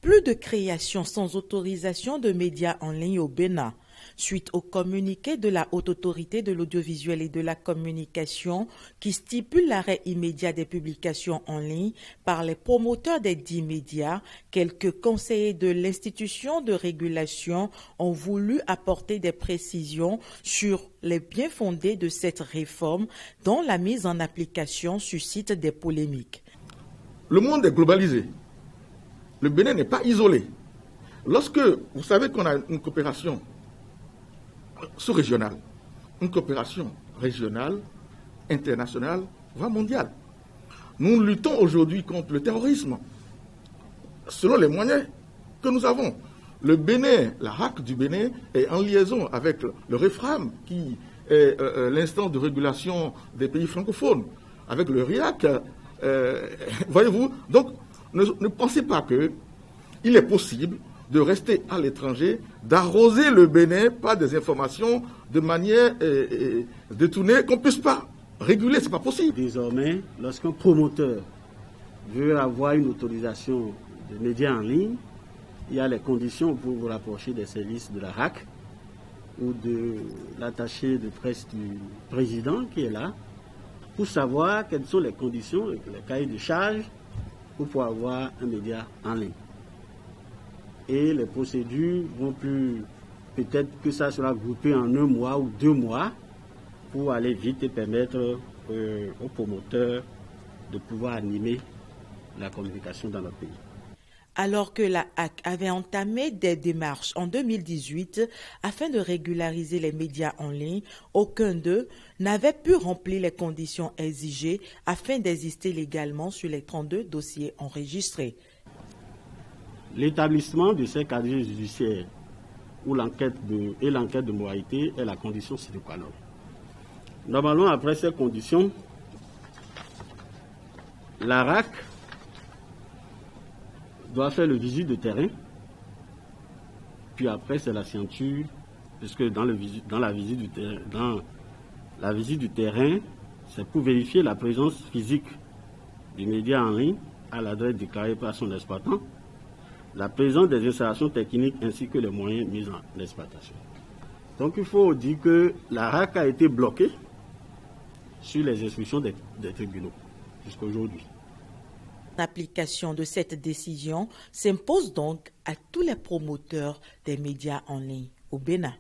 Plus de création sans autorisation de médias en ligne au Bénin. Suite au communiqué de la Haute Autorité de l'Audiovisuel et de la Communication qui stipule l'arrêt immédiat des publications en ligne par les promoteurs des dits médias, quelques conseillers de l'institution de régulation ont voulu apporter des précisions sur les bien-fondés de cette réforme dont la mise en application suscite des polémiques. Le monde est globalisé. Le Bénin n'est pas isolé. Lorsque vous savez qu'on a une coopération sous-régionale, une coopération régionale, internationale, voire mondiale. Nous luttons aujourd'hui contre le terrorisme selon les moyens que nous avons. Le Bénin, la RAC du Bénin est en liaison avec le REFRAM, qui est l'instance de régulation des pays francophones, avec le RIAC. Voyez-vous, donc ne pensez pas qu'il est possible de rester à l'étranger, d'arroser le Bénin par des informations de manière détournée qu'on ne puisse pas réguler, ce n'est pas possible. Désormais, lorsqu'un promoteur veut avoir une autorisation de médias en ligne, il y a les conditions pour vous rapprocher des services de la RAC ou de l'attaché de presse du président qui est là, pour savoir quelles sont les conditions, les cahiers de charges pour avoir un média en ligne. Et les procédures vont plus, peut-être que ça sera groupé en 1 mois ou 2 mois pour aller vite et permettre aux promoteurs de pouvoir animer la communication dans notre pays. Alors que la HAC avait entamé des démarches en 2018 afin de régulariser les médias en ligne, aucun d'eux n'avait pu remplir les conditions exigées afin d'exister légalement sur les 32 dossiers enregistrés. L'établissement de ces casiers judiciaires ou l'enquête de moralité est la condition sine qua non. Normalement, après ces conditions, la RAC doit faire le visite de terrain, puis après c'est la signature, puisque dans la visite du terrain, c'est pour vérifier la présence physique du média en ligne à l'adresse déclarée par son exploitant, la présence des installations techniques ainsi que les moyens mis en exploitation. Donc il faut dire que la RAC a été bloquée sur les instructions des tribunaux jusqu'à aujourd'hui. L'application de cette décision s'impose donc à tous les promoteurs des médias en ligne au Bénin.